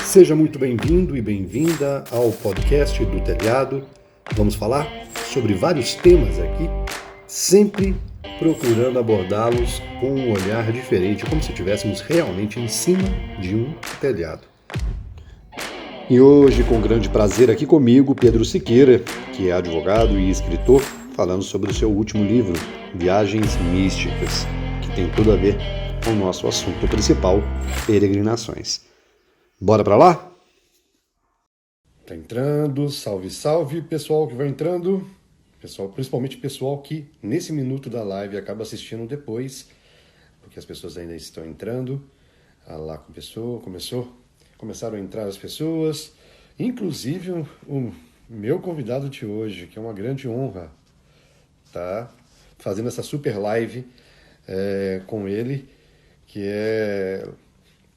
Seja muito bem-vindo e bem-vinda ao podcast do Telhado. Vamos falar sobre vários temas aqui, sempre procurando abordá-los com um olhar diferente, como se estivéssemos realmente em cima de um telhado. E hoje, com grande prazer, aqui comigo, Pedro Siqueira, que é advogado e escritor, falando sobre o seu último livro, Viagens Místicas, que tem tudo a ver com o nosso assunto principal, peregrinações. Bora pra lá? Tá entrando, salve, salve, pessoal que vai entrando. Pessoal, principalmente pessoal que nesse minuto da live acaba assistindo depois, porque as pessoas ainda estão entrando. Ah lá, começaram a entrar as pessoas, inclusive o meu convidado de hoje, que é uma grande honra, tá? Fazendo essa super live com ele, que é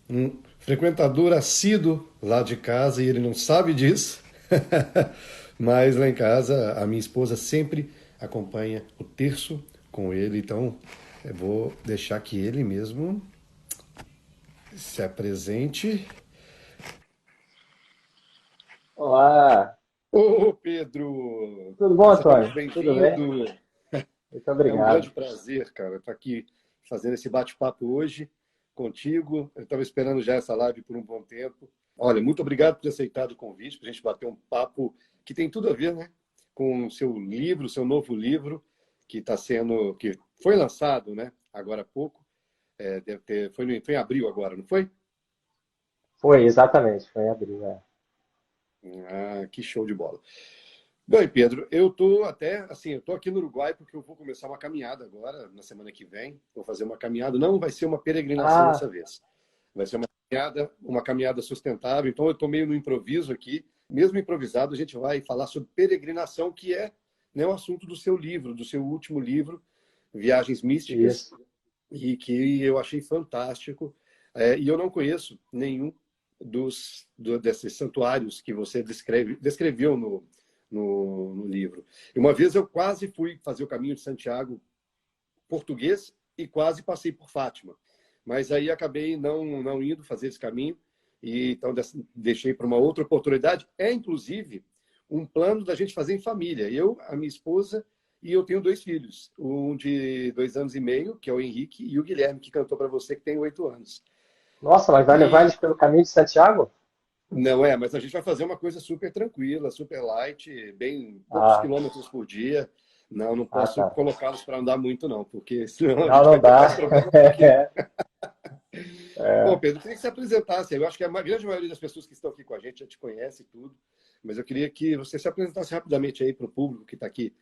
um frequentador assíduo lá de casa e ele não sabe disso. Mas lá em casa a minha esposa sempre acompanha o terço com ele, então eu vou deixar que ele mesmo se apresente. Olá, Ô Pedro, tudo bom, seja muito Antônio? Tudo bem? bem-vindo. Muito É um grande obrigado. prazer, cara, estar aqui fazendo esse bate-papo hoje contigo. Eu estava esperando já essa live por um bom tempo. Olha, muito obrigado por ter aceitado o convite, para a gente bater um papo que tem tudo a ver, né, com o seu livro, seu novo livro, que foi lançado, né, agora há pouco. Foi em abril agora, não foi? Foi, exatamente, foi em abril. É. Ah, que show de bola. Bem, Pedro, eu tô até, assim, eu tô aqui no Uruguai porque eu vou começar uma caminhada agora, na semana que vem. Vou fazer uma caminhada, não vai ser uma peregrinação dessa Ah, vez. Vai ser uma caminhada sustentável. Então eu tô meio no improviso aqui. Mesmo improvisado, a gente vai falar sobre peregrinação, que é, né, o assunto do seu livro, do seu último livro, Viagens Místicas, isso. e que eu achei fantástico. E eu não conheço nenhum desses santuários que você descreveu no livro. E uma vez eu quase fui fazer o caminho de Santiago português e quase passei por Fátima. Mas aí acabei não indo fazer esse caminho e então deixei para uma outra oportunidade. É, inclusive, um plano da gente fazer em família. Eu, a minha esposa e eu tenho 2 filhos. Um de 2 anos e meio, que é o Henrique, e o Guilherme, que cantou para você, que tem 8 anos. Nossa, mas vai levar E eles pelo caminho de Santiago? não é, mas a gente vai fazer uma coisa super tranquila, super light, bem poucos Ah, quilômetros por dia. Não posso tá. colocá-los para andar muito, não, porque senão a Não, gente não vai ter mais dá. problemas do que. Bom, É, Pedro, eu queria que você apresentasse. Eu acho que a grande maioria das pessoas que estão aqui com a gente já te conhece e tudo, mas eu queria que você se apresentasse rapidamente aí para o público que está aqui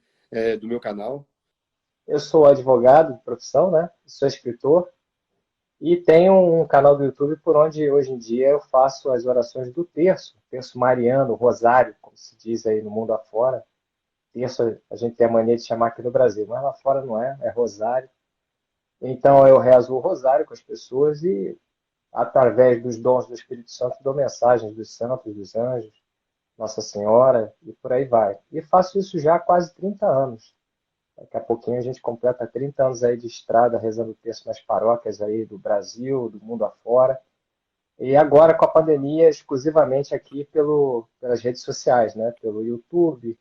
do meu canal. eu sou advogado de profissão, né? Sou escritor e tenho um canal do YouTube por onde hoje em dia eu faço as orações do terço mariano, rosário, como se diz aí no mundo afora. Terço a gente tem a mania de chamar aqui no Brasil, mas lá fora não é, é rosário. Então eu rezo o rosário com as pessoas e, através dos dons do Espírito Santo, dou mensagens dos santos, dos anjos, Nossa Senhora e por aí vai. E faço isso já há quase 30 anos. Daqui a pouquinho a gente completa 30 anos aí de estrada, rezando o terço nas paróquias aí do Brasil, do mundo afora. E agora com a pandemia, exclusivamente aqui pelas redes sociais, né? Pelo YouTube,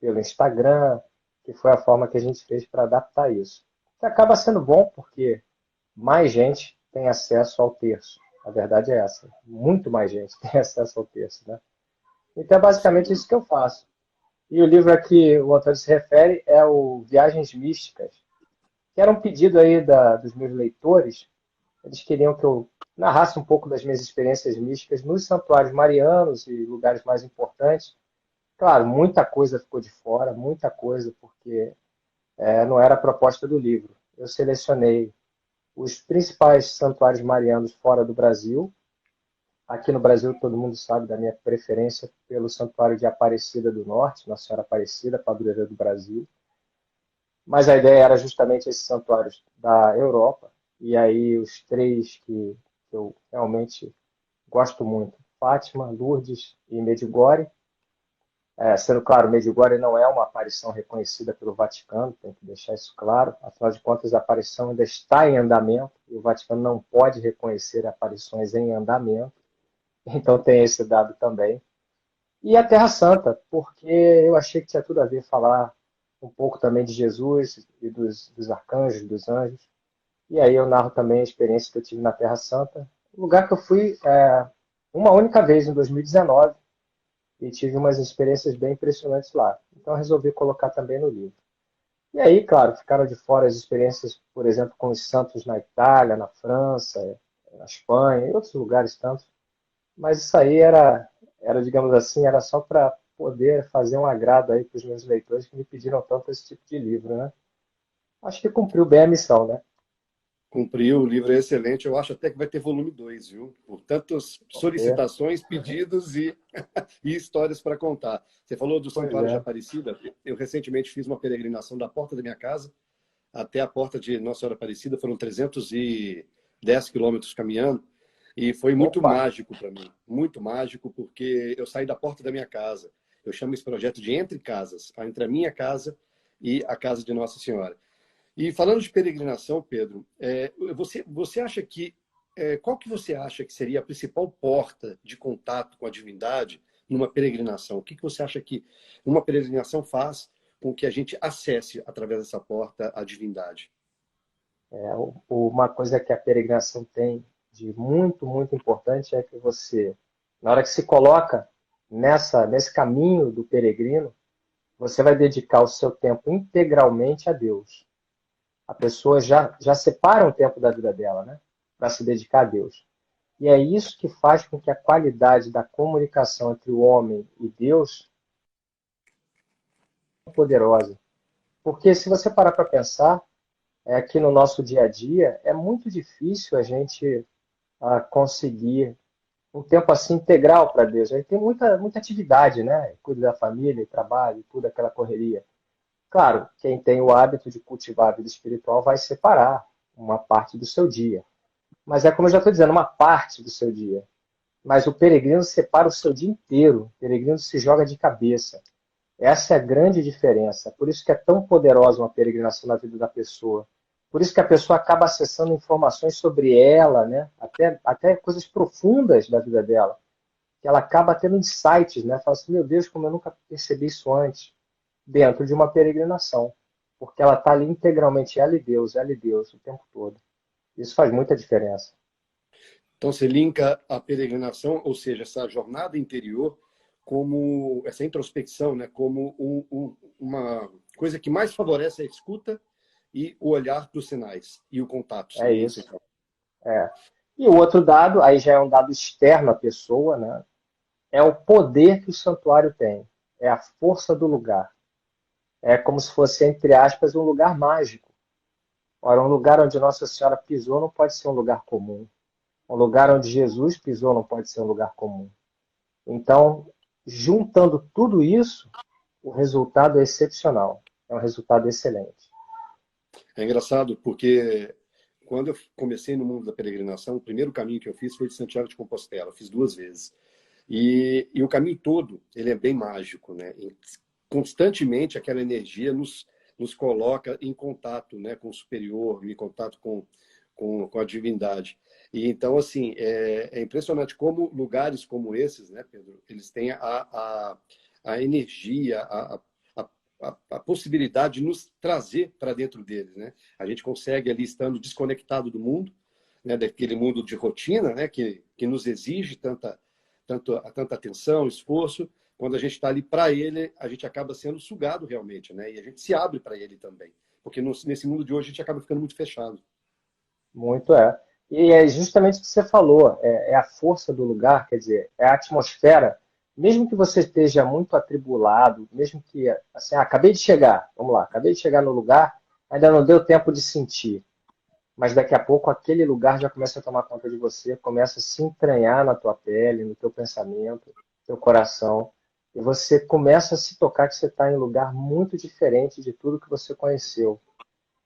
pelo Instagram, que foi a forma que a gente fez para adaptar isso. Que acaba sendo bom porque mais gente tem acesso ao terço. A verdade é essa. Muito mais gente tem acesso ao terço, né? Então é Sem basicamente isso dúvida. que eu faço. E o livro a que o Antônio se refere é o Viagens Místicas, que era um pedido aí dos meus leitores. Eles queriam que eu narrasse um pouco das minhas experiências místicas nos santuários marianos e lugares mais importantes. Claro, muita coisa ficou de fora, muita coisa, porque não era a proposta do livro. Eu selecionei os principais santuários marianos fora do Brasil. Aqui no Brasil, todo mundo sabe da minha preferência pelo Santuário de Aparecida do Norte, Nossa Senhora Aparecida, padroeira do Brasil. Mas a ideia era justamente esses santuários da Europa. E aí os três que eu realmente gosto muito, Fátima, Lourdes e Medjugorje. Sendo claro, Medjugorje não é uma aparição reconhecida pelo Vaticano, tem que deixar isso claro. Afinal de contas, a aparição ainda está em andamento e o Vaticano não pode reconhecer aparições em andamento. Então tem esse dado também. E a Terra Santa, porque eu achei que tinha tudo a ver falar um pouco também de Jesus e dos arcanjos, dos anjos. E aí eu narro também a experiência que eu tive na Terra Santa, um lugar que eu fui uma única vez em 2019 e tive umas experiências bem impressionantes lá. Então eu resolvi colocar também no livro. E aí, claro, ficaram de fora as experiências, por exemplo, com os santos na Itália, na França, na Espanha e outros lugares tantos. Mas isso aí era, digamos assim, era só para poder fazer um agrado aí para os meus leitores que me pediram tanto esse tipo de livro, né? Acho que cumpriu bem a missão, né? Cumpriu, o livro é excelente. Eu acho até que vai ter volume 2, viu? Por tantas Porque, solicitações, pedidos e histórias para contar. Você falou do pois Santuário de é. Aparecida. Eu recentemente fiz uma peregrinação da porta da minha casa até a porta de Nossa Senhora Aparecida. Foram 310 quilômetros caminhando. E foi muito Opa, mágico para mim. Muito mágico, porque eu saí da porta da minha casa. Eu chamo esse projeto de Entre Casas, entre a minha casa e a casa de Nossa Senhora. E falando de peregrinação, Pedro, você acha que qual que você acha que seria a principal porta de contato com a divindade numa peregrinação? O que que você acha que uma peregrinação faz com que a gente acesse através dessa porta a divindade? uma coisa que a peregrinação tem de muito, muito importante é que você, na hora que se coloca nesse caminho do peregrino, você vai dedicar o seu tempo integralmente a Deus. A pessoa já separa um tempo da vida dela, né? Para se dedicar a Deus. E é isso que faz com que a qualidade da comunicação entre o homem e Deus seja poderosa. Porque se você parar para pensar, que no nosso dia a dia é muito difícil a gente conseguir um tempo assim integral para Deus. A gente tem muita, muita atividade, né? Cuida da família, trabalho, tudo aquela correria. Claro, quem tem o hábito de cultivar a vida espiritual vai separar uma parte do seu dia. Mas é como eu já estou dizendo, uma parte do seu dia. Mas o peregrino separa o seu dia inteiro. O peregrino se joga de cabeça. Essa é a grande diferença. Por isso que é tão poderosa uma peregrinação na vida da pessoa. Por isso que a pessoa acaba acessando informações sobre ela, né? Até coisas profundas da vida dela. Que ela acaba tendo insights, né? Fala assim, meu Deus, como eu nunca percebi isso antes. Dentro de uma peregrinação. Porque ela está ali integralmente, ela e Deus, o tempo todo. Isso faz muita diferença. Então, você linka a peregrinação, ou seja, essa jornada interior, como essa introspecção, né, como uma coisa que mais favorece a escuta e o olhar para os sinais e o contato. É Seria isso, isso. então. É. E o outro dado, aí já é um dado externo à pessoa, né? É o poder que o santuário tem. É a força do lugar. É como se fosse, entre aspas, um lugar mágico. Ora, um lugar onde Nossa Senhora pisou não pode ser um lugar comum. Um lugar onde Jesus pisou não pode ser um lugar comum. Então, juntando tudo isso, o resultado é excepcional. É um resultado excelente. É engraçado porque quando eu comecei no mundo da peregrinação, o primeiro caminho que eu fiz foi de Santiago de Compostela. Eu fiz 2 vezes. E o caminho todo, ele é bem mágico, né? E constantemente aquela energia nos coloca em contato, né, com o superior, em contato com a divindade. E então, assim, é impressionante como lugares como esses, né, Pedro, eles têm a energia, a possibilidade de nos trazer para dentro deles, né? A gente consegue ali, estando desconectado do mundo, né, daquele mundo de rotina, né, que nos exige tanta atenção, esforço. Quando a gente está ali para ele, a gente acaba sendo sugado realmente, né? E a gente se abre para ele também. Porque nesse mundo de hoje a gente acaba ficando muito fechado. Muito é. E é justamente o que você falou, é a força do lugar, quer dizer, é a atmosfera. Mesmo que você esteja muito atribulado, mesmo que, assim, acabei de chegar, vamos lá, acabei de chegar no lugar, ainda não deu tempo de sentir, mas daqui a pouco aquele lugar já começa a tomar conta de você, começa a se entranhar na tua pele, no teu pensamento, no teu coração, e você começa a se tocar que você está em um lugar muito diferente de tudo que você conheceu.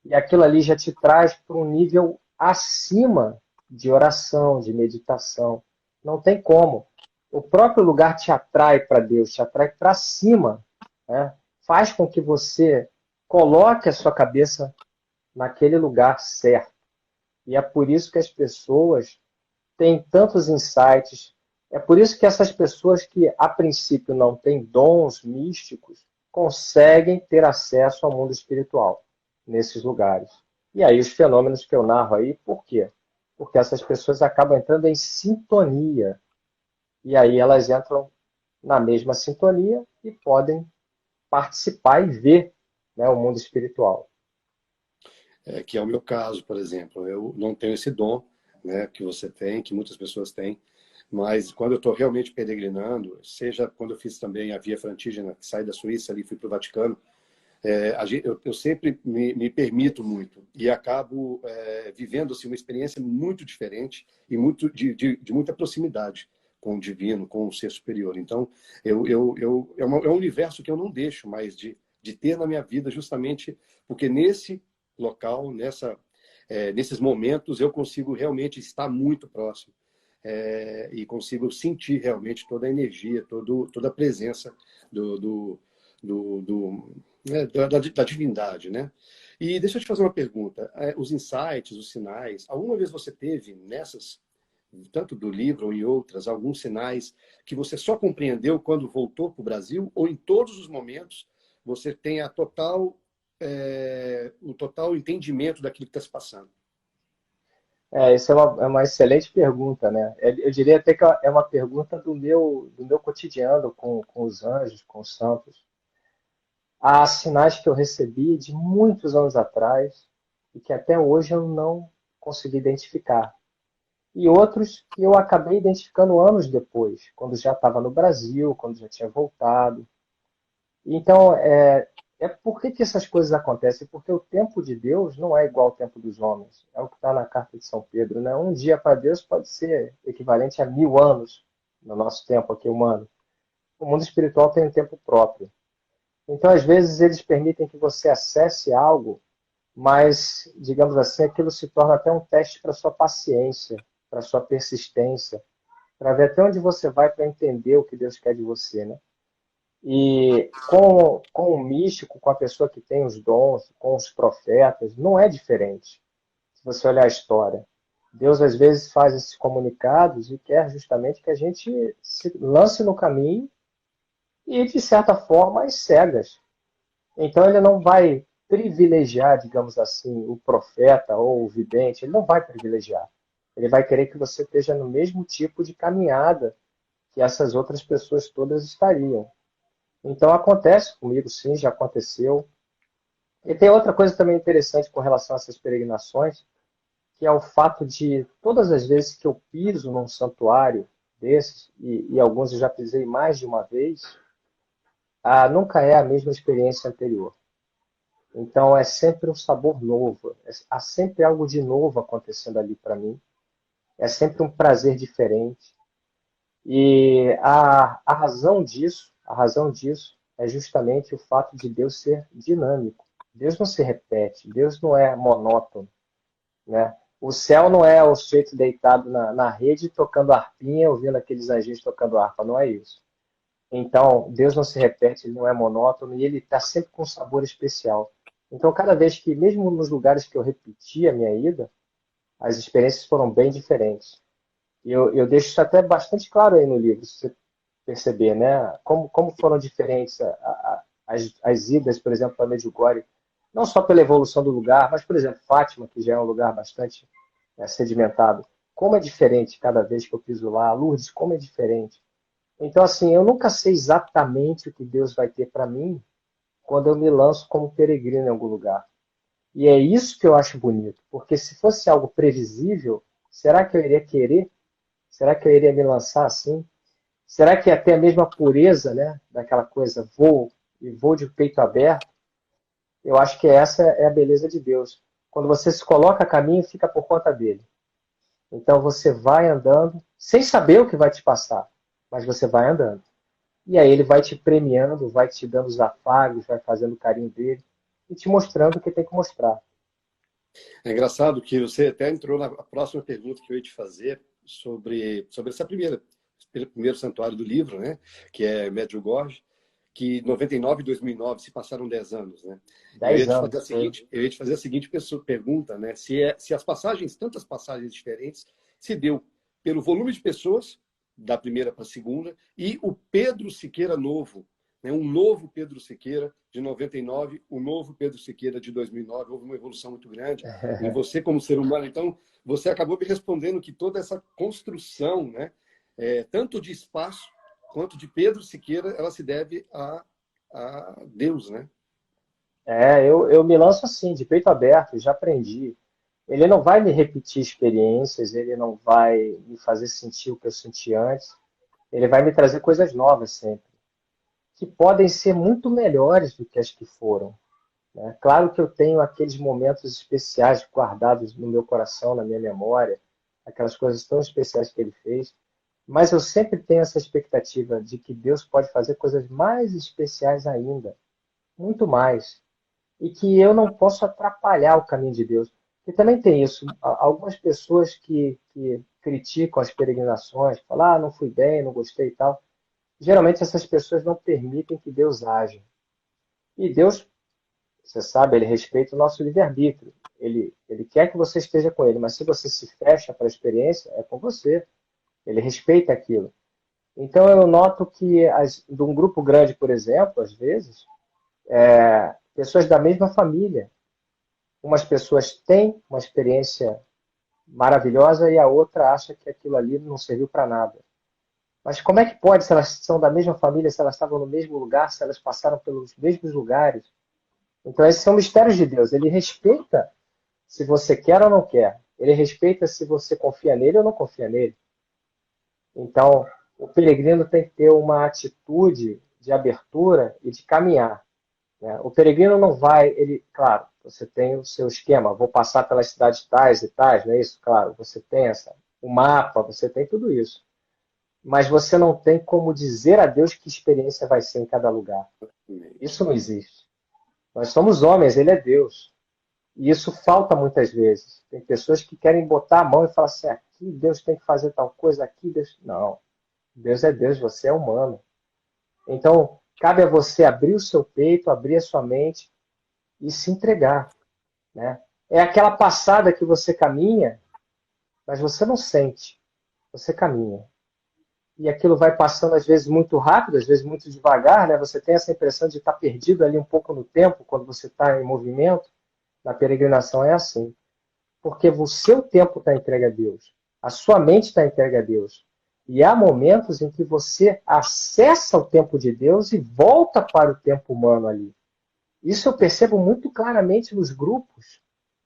E aquilo ali já te traz para um nível acima de oração, de meditação. Não tem como. O próprio lugar te atrai para Deus, te atrai para cima, né? Faz com que você coloque a sua cabeça naquele lugar certo. E é por isso que as pessoas têm tantos insights. É por isso que essas pessoas que, a princípio, não têm dons místicos, conseguem ter acesso ao mundo espiritual nesses lugares. E aí os fenômenos que eu narro aí, por quê? Porque essas pessoas acabam entrando em sintonia. E aí elas entram na mesma sintonia e podem participar e ver, né, o mundo espiritual. Que é o meu caso, por exemplo. Eu não tenho esse dom, né, que você tem, que muitas pessoas têm, mas quando eu estou realmente peregrinando, seja quando eu fiz também a Via Francígena, que sai da Suíça ali fui para o Vaticano, eu sempre me permito muito e acabo vivendo assim, uma experiência muito diferente e muito de muita proximidade com o divino, com o ser superior. Então, é um universo que eu não deixo mais de ter na minha vida, justamente porque nesse local, nesses momentos, eu consigo realmente estar muito próximo. E consigo sentir realmente toda a energia, toda a presença da divindade, né? E deixa eu te fazer uma pergunta. Os insights, os sinais, alguma vez você teve nessas, tanto do livro ou em outras, alguns sinais que você só compreendeu quando voltou para o Brasil, ou em todos os momentos você tem o total entendimento daquilo que está se passando? Isso é uma excelente pergunta, né? Eu diria até que é uma pergunta do meu cotidiano com os anjos, com os santos. Há sinais que eu recebi de muitos anos atrás e que até hoje eu não consegui identificar. E outros que eu acabei identificando anos depois, quando já estava no Brasil, quando já tinha voltado. Então, por que essas coisas acontecem? Porque o tempo de Deus não é igual ao tempo dos homens. É o que está na carta de São Pedro, né? Um dia para Deus pode ser equivalente a 1000 anos no nosso tempo aqui humano. O mundo espiritual tem um tempo próprio. Então, às vezes, eles permitem que você acesse algo, mas, digamos assim, aquilo se torna até um teste para sua paciência, para sua persistência, para ver até onde você vai para entender o que Deus quer de você, né? E com o místico, com a pessoa que tem os dons, com os profetas, não é diferente. Se você olhar a história, Deus às vezes faz esses comunicados e quer justamente que a gente se lance no caminho e, de certa forma, às cegas. Então ele não vai privilegiar, digamos assim, o profeta ou o vidente, ele não vai privilegiar. Ele vai querer que você esteja no mesmo tipo de caminhada que essas outras pessoas todas estariam. Então acontece comigo, sim, já aconteceu. E tem outra coisa também interessante com relação a essas peregrinações, que é o fato de todas as vezes que eu piso num santuário desses, e alguns eu já pisei mais de uma vez, nunca é a mesma experiência anterior. Então é sempre um sabor novo, há sempre algo de novo acontecendo ali para mim, é sempre um prazer diferente. E a razão disso é justamente o fato de Deus ser dinâmico. Deus não se repete, Deus não é monótono, né? O céu não é o sujeito deitado na rede tocando harpinha, ouvindo aqueles anjinhos tocando harpa, não é isso. Então, Deus não se repete, ele não é monótono e ele está sempre com um sabor especial. Então, cada vez que, mesmo nos lugares que eu repeti a minha ida, as experiências foram bem diferentes. E eu deixo isso até bastante claro aí no livro, se você perceber, né? Como foram diferentes as idas, por exemplo, para Medjugorje, não só pela evolução do lugar, mas, por exemplo, Fátima, que já é um lugar bastante sedimentado. Como é diferente cada vez que eu piso lá, Lourdes, como é diferente. Então, assim, eu nunca sei exatamente o que Deus vai ter para mim quando eu me lanço como peregrino em algum lugar. E é isso que eu acho bonito, porque se fosse algo previsível, será que eu iria querer? Será que eu iria me lançar assim? Será que até a mesma pureza, né, daquela coisa, vou e vou de peito aberto? Eu acho que essa é a beleza de Deus. Quando você se coloca a caminho, fica por conta dele. Então você vai andando, sem saber o que vai te passar, mas você vai andando. E aí ele vai te premiando, vai te dando os afagos, vai fazendo o carinho dele e te mostrando o que tem que mostrar. É engraçado que você até entrou na próxima pergunta que eu ia te fazer sobre essa primeira primeiro santuário do livro, né? Que é Medjugorje, que 99 e 2009 se passaram 10 anos, né? Eu ia 10 te fazer anos. a seguinte pergunta, né? Se as passagens, tantas passagens diferentes, se deu pelo volume de pessoas da primeira para a segunda e o Pedro Siqueira novo, né? Um novo Pedro Siqueira de 99, o novo Pedro Siqueira de 2009, houve uma evolução muito grande em você como ser humano. Então, você acabou me respondendo que toda essa construção, né? Tanto de espaço quanto de Pedro Siqueira, ela se deve a Deus, né? Eu me lanço assim, de peito aberto, já aprendi. Ele não vai me repetir experiências, ele não vai me fazer sentir o que eu senti antes, ele vai me trazer coisas novas sempre, que podem ser muito melhores do que as que foram, né? Claro que eu tenho aqueles momentos especiais guardados no meu coração, na minha memória, aquelas coisas tão especiais que ele fez, mas eu sempre tenho essa expectativa de que Deus pode fazer coisas mais especiais ainda, muito mais, e que eu não posso atrapalhar o caminho de Deus. E também tem isso, algumas pessoas que criticam as peregrinações, falam, não fui bem, não gostei e tal. Geralmente essas pessoas não permitem que Deus age. E Deus, você sabe, ele respeita o nosso livre-arbítrio. Ele quer que você esteja com ele, mas se você se fecha para a experiência, é com você. Ele respeita aquilo. Então eu noto que de um grupo grande, por exemplo, às vezes, pessoas da mesma família, umas pessoas têm uma experiência maravilhosa e a outra acha que aquilo ali não serviu para nada. Mas como é que pode, se elas são da mesma família, se elas estavam no mesmo lugar, se elas passaram pelos mesmos lugares? Então, esses são mistérios de Deus. Ele respeita se você quer ou não quer. Ele respeita se você confia nele ou não confia nele. Então, o peregrino tem que ter uma atitude de abertura e de caminhar, né? O peregrino não vai, claro, você tem o seu esquema, vou passar pelas cidades tais e tais, não é isso? Claro, você tem o mapa, você tem tudo isso. Mas você não tem como dizer a Deus que experiência vai ser em cada lugar. Isso não existe. Nós somos homens, ele é Deus. E isso falta muitas vezes. Tem pessoas que querem botar a mão e falar assim, aqui Deus tem que fazer tal coisa, aqui Deus... Não. Deus é Deus, você é humano. Então, cabe a você abrir o seu peito, abrir a sua mente e se entregar, né? É aquela passada que você caminha, mas você não sente. Você caminha. E aquilo vai passando às vezes muito rápido, às vezes muito devagar, né? Você tem essa impressão de estar perdido ali um pouco no tempo, quando você está em movimento. Na peregrinação é assim. Porque o seu tempo está entregue a Deus. A sua mente está entregue a Deus. E há momentos em que você acessa o tempo de Deus e volta para o tempo humano ali. Isso eu percebo muito claramente nos grupos,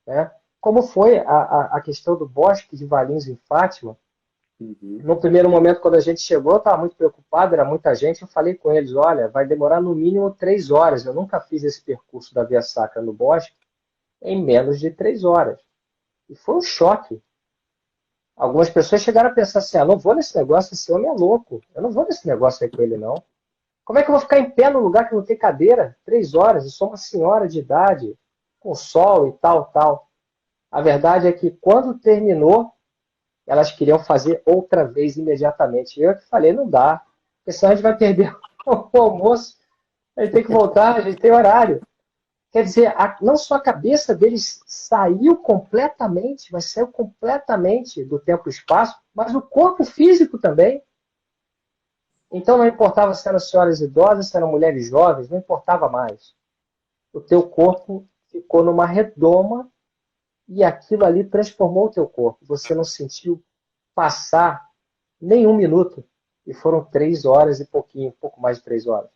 né? Como foi a questão do Bosque de Valinhos em Fátima. No primeiro momento, quando a gente chegou, eu estava muito preocupado, era muita gente. Eu falei com eles, olha, vai demorar no mínimo 3 horas. Eu nunca fiz esse percurso da Via Sacra no Bosque em menos de 3 horas. E foi um choque. Algumas pessoas chegaram a pensar assim, não vou nesse negócio, esse homem é louco. Eu não vou nesse negócio aí com ele, não. Como é que eu vou ficar em pé no lugar que não tem cadeira? 3 horas, eu sou uma senhora de idade, com sol e tal, tal. A verdade é que quando terminou, elas queriam fazer outra vez imediatamente. Eu que falei, não dá, porque senão a gente vai perder o almoço, a gente tem que voltar, a gente tem horário. Quer dizer, não só a cabeça deles saiu completamente, mas saiu completamente do tempo e espaço, mas o corpo físico também. Então não importava se eram senhoras idosas, se eram mulheres jovens, não importava mais. O teu corpo ficou numa redoma e aquilo ali transformou o teu corpo. Você não sentiu passar nem 1 minuto. E foram 3 horas e pouquinho, um pouco mais de 3 horas.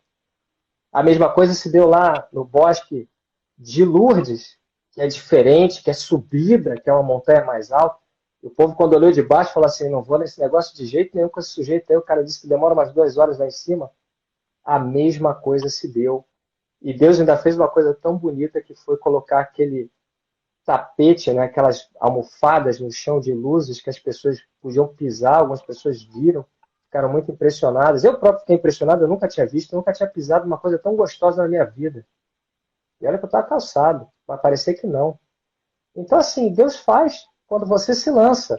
A mesma coisa se deu lá no Bosque de Lourdes, que é diferente, que é subida, que é uma montanha mais alta. E o povo, quando olhou de baixo, falou assim, não vou nesse negócio de jeito nenhum com esse sujeito aí. O cara disse que demora umas 2 horas lá em cima. A mesma coisa se deu. E Deus ainda fez uma coisa tão bonita que foi colocar aquele tapete, né, aquelas almofadas no chão de luzes que as pessoas podiam pisar, algumas pessoas viram, ficaram muito impressionadas. Eu próprio fiquei impressionado, eu nunca tinha visto, eu nunca tinha pisado numa coisa tão gostosa na minha vida. E olha que eu estava calçado, vai parecer que não. Então, assim, Deus faz quando você se lança.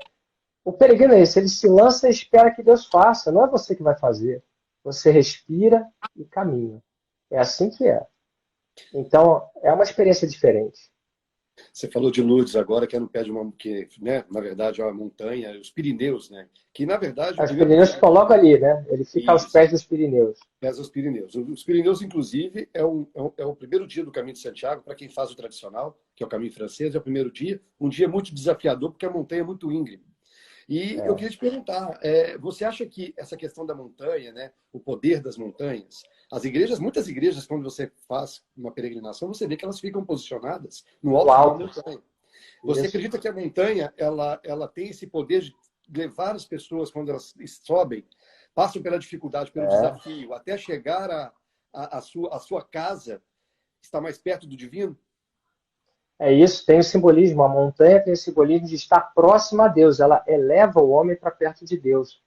O peregrino é esse, ele se lança e espera que Deus faça, não é você que vai fazer. Você respira e caminha. É assim que é. Então, é uma experiência diferente. Você falou de Lourdes agora, que é no pé de uma, que, né, na verdade é uma montanha, os Pirineus, né? Que na verdade o Os primeiro Pirineus dia, colocam ali, né? Ele fica aos isso, pés dos Pirineus. pés aos Pirineus. Os Pirineus, inclusive, é o primeiro dia do Caminho de Santiago, para quem faz o tradicional, que é o caminho francês, é o primeiro dia, um dia muito desafiador, porque a montanha é muito íngreme. E eu É. queria te perguntar, você acha que essa questão da montanha, né, o poder das montanhas, as igrejas, muitas igrejas, quando você faz uma peregrinação, você vê que elas ficam posicionadas no No alto de uma alto. montanha. Você Isso. acredita que a montanha ela tem esse poder de levar as pessoas, quando elas sobem, passam pela dificuldade, pelo É. desafio, até chegar a sua casa, está mais perto do divino? É isso, tem o simbolismo. A montanha tem o simbolismo de estar próxima a Deus. Ela eleva o homem para perto de Deus.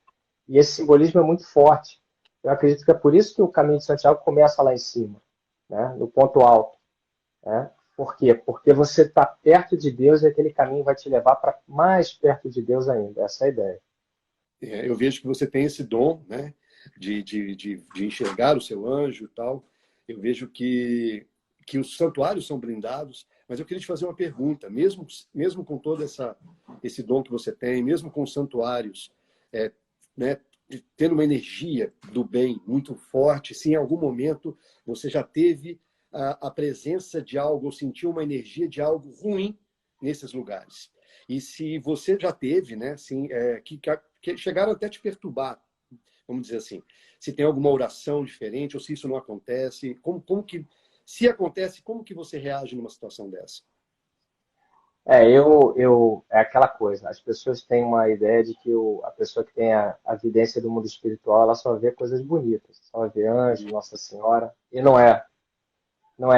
E esse simbolismo é muito forte. Eu acredito que é por isso que o caminho de Santiago começa lá em cima, né? No ponto alto. Né? Por quê? Porque você está perto de Deus e aquele caminho vai te levar para mais perto de Deus ainda. Essa é a ideia. Eu vejo que você tem esse dom, né, de enxergar o seu anjo e tal. Eu vejo que os santuários são blindados, mas eu queria te fazer uma pergunta, mesmo com todo esse dom que você tem, mesmo com os santuários, é, né, tendo uma energia do bem muito forte, se em algum momento você já teve a presença de algo, ou sentiu uma energia de algo ruim nesses lugares. E se você já teve, né, assim, que chegaram até te perturbar, vamos dizer assim, se tem alguma oração diferente ou se isso não acontece, como que, se acontece, como que você reage numa situação dessa? É aquela coisa. As pessoas têm uma ideia de que a pessoa que tem a vidência do mundo espiritual, ela só vê coisas bonitas, só vê anjo, Nossa Senhora, e não é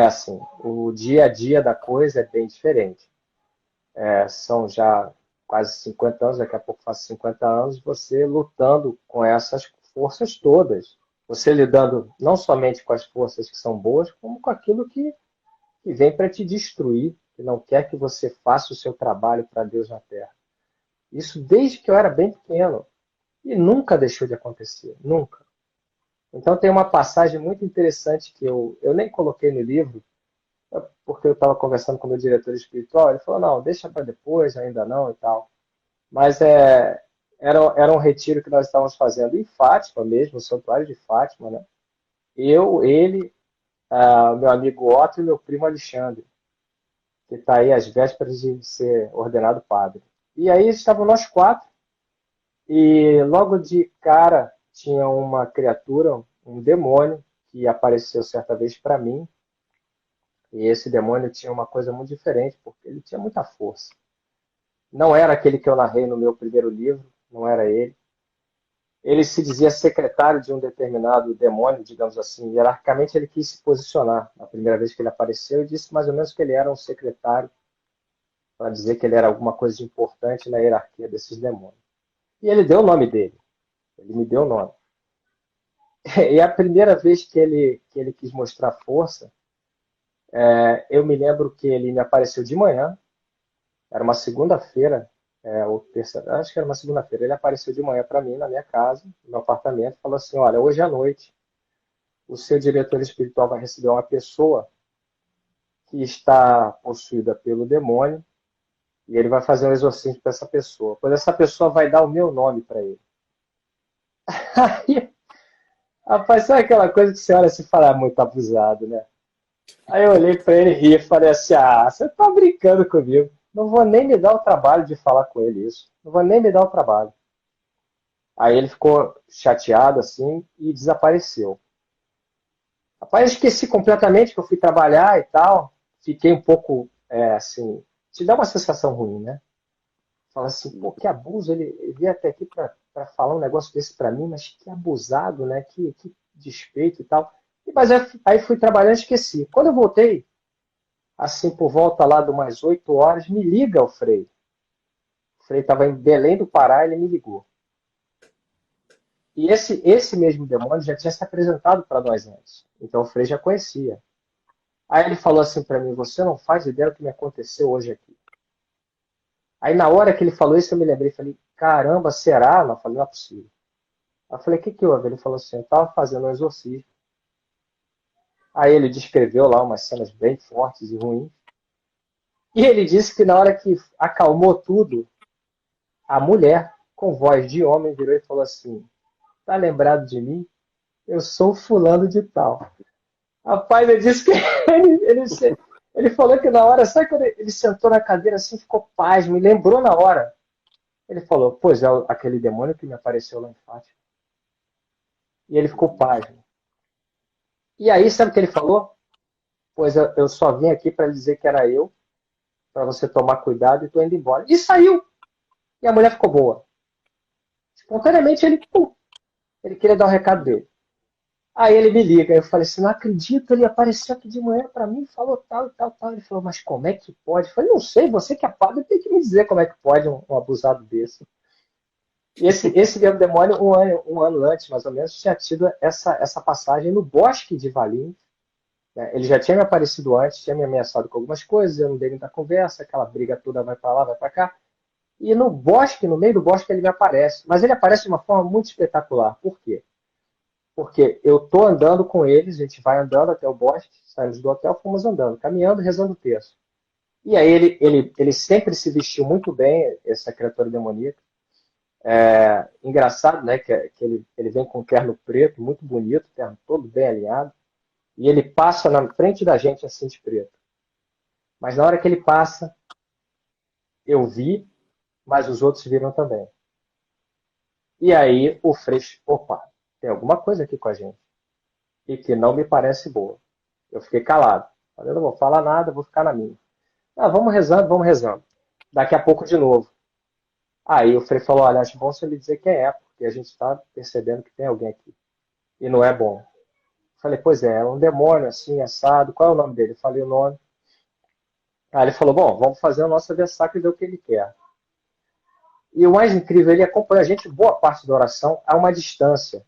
assim. O dia a dia da coisa é bem diferente. São já quase 50 anos, daqui a pouco faço 50 anos, você lutando com essas forças todas. Você lidando não somente com as forças que são boas, como com aquilo que vem para te destruir, que não quer que você faça o seu trabalho para Deus na Terra. Isso desde que eu era bem pequeno. E nunca deixou de acontecer, nunca. Então tem uma passagem muito interessante que eu nem coloquei no livro, porque eu estava conversando com o meu diretor espiritual, ele falou, não, deixa para depois, ainda não e tal. Mas era um retiro que nós estávamos fazendo em Fátima mesmo, no Santuário de Fátima, né? Eu, ele, meu amigo Otto e meu primo Alexandre, que está aí às vésperas de ser ordenado padre. E aí estavam nós quatro, e logo de cara tinha uma criatura, um demônio, que apareceu certa vez para mim, e esse demônio tinha uma coisa muito diferente, porque ele tinha muita força. Não era aquele que eu narrei no meu primeiro livro, não era ele. Ele se dizia secretário de um determinado demônio, digamos assim. Hierarquicamente ele quis se posicionar. Na primeira vez que ele apareceu, e disse mais ou menos que ele era um secretário, para dizer que ele era alguma coisa de importante na hierarquia desses demônios. E ele deu o nome dele. Ele me deu o nome. E a primeira vez que ele quis mostrar força, eu me lembro que ele me apareceu de manhã, era uma segunda-feira, ou terça, acho que era uma segunda-feira. Ele apareceu de manhã para mim, na minha casa, no meu apartamento, e falou assim: Olha, hoje à noite, o seu diretor espiritual vai receber uma pessoa que está possuída pelo demônio e ele vai fazer um exorcismo para essa pessoa. Pois essa pessoa vai dar o meu nome para ele. Aí, rapaz, sabe aquela coisa que você olha e fala, muito abusado, né? Aí eu olhei para ele e ri e falei assim: você tá brincando comigo. Não vou nem me dar o trabalho de falar com ele isso. Não vou nem me dar o trabalho. Aí ele ficou chateado assim e desapareceu. Rapaz, eu esqueci completamente que eu fui trabalhar e tal. Fiquei um pouco, assim, te dá uma sensação ruim, né? Fala assim, pô, que abuso. Ele veio até aqui para falar um negócio desse para mim, mas que abusado, né? Que despeito e tal. Mas aí fui trabalhar e esqueci. Quando eu voltei, assim, por volta lá de umas 8 horas, me liga o Frei. O Frei estava em Belém do Pará, ele me ligou. E esse mesmo demônio já tinha se apresentado para nós antes. Então o Frei já conhecia. Aí ele falou assim para mim: Você não faz ideia do que me aconteceu hoje aqui. Aí na hora que ele falou isso, eu me lembrei, falei, caramba, será? Não, eu falei, não é possível. Aí eu falei, o que que houve? Ele falou assim, eu estava fazendo um exorcismo. Aí ele descreveu lá umas cenas bem fortes e ruins. E ele disse que na hora que acalmou tudo, a mulher, com voz de homem, virou e falou assim, tá lembrado de mim? Eu sou fulano de tal. Rapaz, ele disse que ele falou que na hora, sabe quando ele sentou na cadeira assim, ficou pasmo, me lembrou na hora. Ele falou, pois é, aquele demônio que me apareceu lá em Fátima. E ele ficou pasmo. E aí, sabe o que ele falou? Pois eu só vim aqui para dizer que era eu, para você tomar cuidado e tô indo embora. E saiu. E a mulher ficou boa. Espontaneamente ele, pum, ele queria dar o recado dele. Aí ele me liga, eu falei assim, não acredito, ele apareceu aqui de manhã para mim, falou tal e tal, tal. Ele falou, mas como é que pode? Eu falei, não sei, você que é padre tem que me dizer como é que pode um abusado desse. E esse mesmo demônio, um ano antes, mais ou menos, tinha tido essa passagem no bosque de Valinhos. Né? Ele já tinha me aparecido antes, tinha me ameaçado com algumas coisas, eu não dei muita conversa, aquela briga toda vai para lá, vai para cá. E no bosque, no meio do bosque, ele me aparece. Mas ele aparece de uma forma muito espetacular. Por quê? Porque eu tô andando com eles, a gente vai andando até o bosque, saímos do hotel, fomos andando, caminhando, rezando o terço. E aí ele sempre se vestiu muito bem, essa criatura demoníaca. Engraçado, né, que ele vem com um terno preto, muito bonito, terno todo bem alinhado, e ele passa na frente da gente assim de preto. Mas na hora que ele passa, eu vi, mas os outros viram também. E aí o Freixo, opa, tem alguma coisa aqui com a gente, e que não me parece boa. Eu fiquei calado. Falei, eu não vou falar nada, vou ficar na minha. Ah, vamos rezando, vamos rezando. Daqui a pouco de novo. Aí o Frei falou, olha, acho bom você lhe dizer quem é, porque a gente está percebendo que tem alguém aqui. E não é bom. Falei, pois é um demônio assim, assado. Qual é o nome dele? Falei o nome. Aí ele falou, bom, vamos fazer a nossa versacra e ver o que ele quer. E o mais incrível, ele acompanha a gente boa parte da oração a uma distância.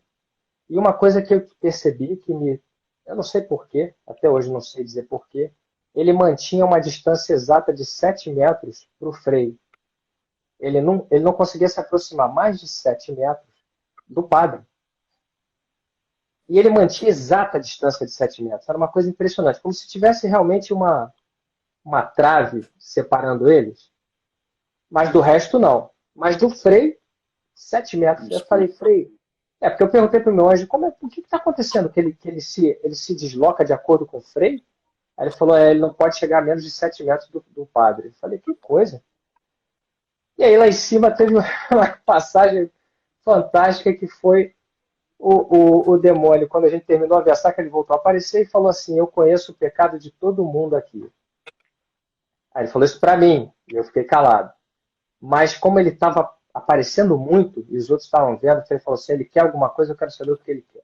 E uma coisa que eu percebi que eu não sei porquê, até hoje não sei dizer porquê, ele mantinha uma distância exata de 7 metros para o Frei. Ele não conseguia se aproximar mais de 7 metros do padre. E ele mantinha exata a distância de 7 metros. Era uma coisa impressionante, como se tivesse realmente uma trave separando eles. Mas do resto, não. Mas do Frei, 7 metros. Eu falei, Frei, porque eu perguntei para o meu anjo, o que está acontecendo? Que ele se desloca de acordo com o Frei? Aí ele falou, ele não pode chegar a menos de 7 metros do padre. Eu falei, que coisa. E aí lá em cima teve uma passagem fantástica que foi o demônio. Quando a gente terminou a versacra, ele voltou a aparecer e falou assim, eu conheço o pecado de todo mundo aqui. Aí ele falou isso para mim, e eu fiquei calado. Mas como ele estava aparecendo muito, e os outros estavam vendo, ele falou assim, ele quer alguma coisa, eu quero saber o que ele quer.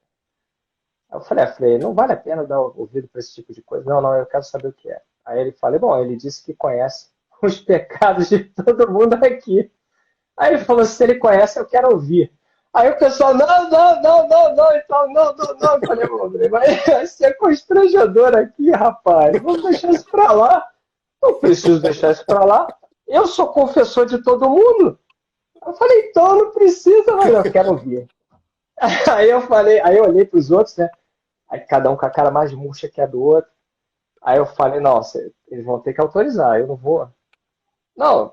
Aí eu falei, não vale a pena dar ouvido para esse tipo de coisa. Não, eu quero saber o que é. Aí ele falou, bom, ele disse que conhece os pecados de todo mundo aqui. Aí ele falou, se ele conhece, eu quero ouvir. Aí o pessoal, não, então, não. Eu falei, vai ser constrangedor aqui, rapaz. Vamos deixar isso pra lá. Não preciso deixar isso pra lá. Eu sou confessor de todo mundo. Eu falei, então não precisa, mas eu quero ouvir. Aí eu olhei pros outros, né? Aí cada um com a cara mais murcha que a do outro. Aí eu falei, nossa, eles vão ter que autorizar, eu não vou. Não,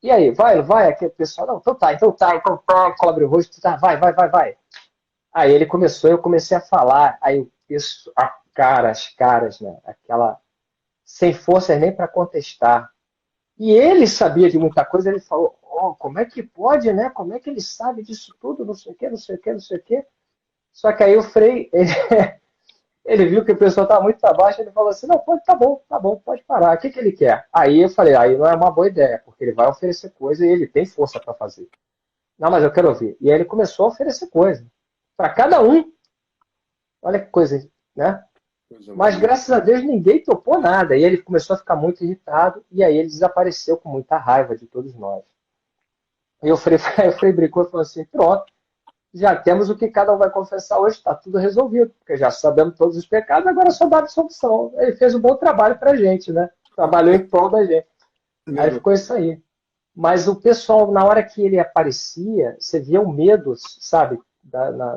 e aí, vai, não vai? Aqui o pessoal, não, então tá, cobre o rosto, tá, vai. Aí ele começou, eu comecei a falar, aí o pessoal, as caras, né? Aquela, sem forças nem para contestar. E ele sabia de muita coisa, ele falou, como é que pode, né? Como é que ele sabe disso tudo, não sei o quê. Só que aí o Frei, ele viu que o pessoal estava muito para baixo, ele falou assim, não, tá bom, pode parar, o que ele quer? Aí eu falei, aí não é uma boa ideia, porque ele vai oferecer coisa e ele tem força para fazer. Não, mas eu quero ouvir. E aí ele começou a oferecer coisa, para cada um. Olha que coisa, né? Mas graças a Deus ninguém topou nada. E ele começou a ficar muito irritado, e aí ele desapareceu com muita raiva de todos nós. E o Frei brincou e falou assim, pronto, já temos o que cada um vai confessar hoje, está tudo resolvido, porque já sabemos todos os pecados, agora só dá absolvição. Ele fez um bom trabalho para a gente, né? Trabalhou em prol da gente. Aí ficou isso aí. Mas o pessoal, na hora que ele aparecia, você via o medo, sabe,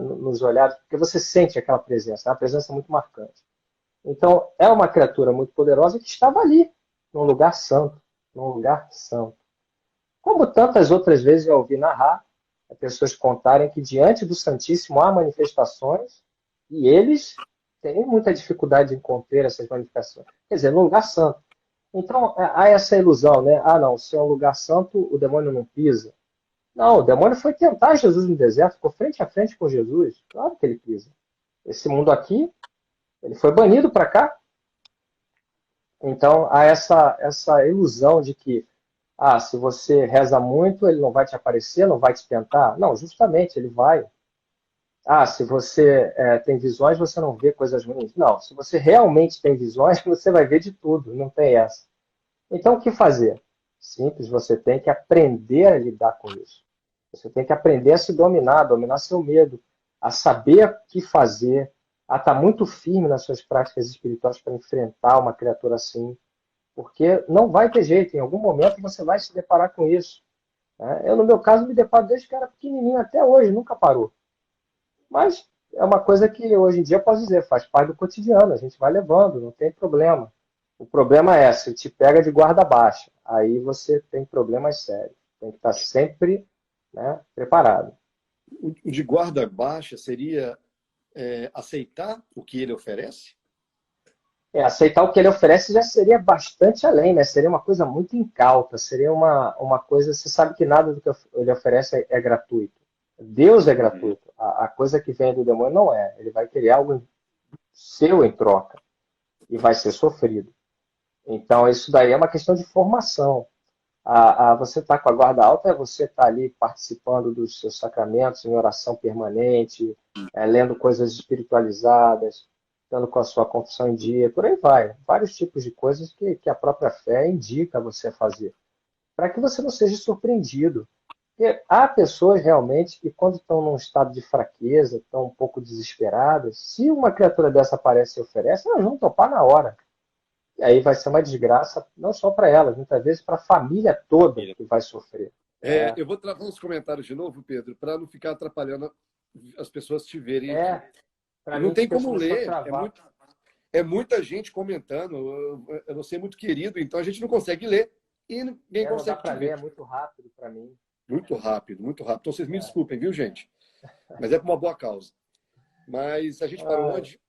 nos olhares, porque você sente aquela presença, é uma presença muito marcante. Então, é uma criatura muito poderosa que estava ali, num lugar santo, num lugar santo. Como tantas outras vezes eu ouvi narrar, as pessoas contarem que diante do Santíssimo há manifestações e eles têm muita dificuldade em conter essas manifestações. Quer dizer, no lugar santo. Então, há essa ilusão, né? Ah, não, se é um lugar santo, o demônio não pisa. Não, o demônio foi tentar Jesus no deserto, ficou frente a frente com Jesus. Claro que ele pisa. Esse mundo aqui, ele foi banido para cá. Então, há essa ilusão de que, se você reza muito, ele não vai te aparecer, não vai te tentar. Não, justamente, ele vai. Se você tem visões, você não vê coisas ruins. Não, se você realmente tem visões, você vai ver de tudo, não tem essa. Então, o que fazer? Simples, você tem que aprender a lidar com isso. Você tem que aprender a se dominar, dominar seu medo, a saber o que fazer, a estar muito firme nas suas práticas espirituais para enfrentar uma criatura assim, porque não vai ter jeito, em algum momento você vai se deparar com isso. Né? Eu, no meu caso, me deparo desde que era pequenininho até hoje, nunca parou. Mas é uma coisa que hoje em dia eu posso dizer, faz parte do cotidiano, a gente vai levando, não tem problema. O problema é, se te pega de guarda baixa, aí você tem problemas sérios. Tem que estar sempre, né, preparado. O de guarda baixa seria aceitar o que ele oferece? Aceitar o que ele oferece já seria bastante além, né? Seria uma coisa muito incauta, seria uma coisa, você sabe que nada do que ele oferece é gratuito. Deus é Uhum. gratuito. A coisa que vem do demônio não é. Ele vai querer algo seu em troca e vai ser sofrido. Então, isso daí é uma questão de formação. Você está com a guarda alta é você estar ali participando dos seus sacramentos em oração permanente, lendo coisas espiritualizadas, estando com a sua confissão em dia, por aí vai. Vários tipos de coisas que a própria fé indica você fazer, para que você não seja surpreendido. Porque há pessoas realmente que, quando estão num estado de fraqueza, estão um pouco desesperadas, se uma criatura dessa aparece e oferece, elas vão topar na hora. E aí vai ser uma desgraça, não só para elas, muitas vezes para a família toda que vai sofrer. Eu vou travar os comentários de novo, Pedro, para não ficar atrapalhando as pessoas te verem aqui. Para E não mim tem como começou a ler, travar. é muita gente comentando. Eu não sei muito querido, então a gente não consegue ler e ninguém Não dá consegue para te ler, ver. é muito rápido para mim. Muito rápido, muito rápido. Então vocês me É. desculpem, viu, gente? Mas é por uma boa causa. Mas a gente parou onde?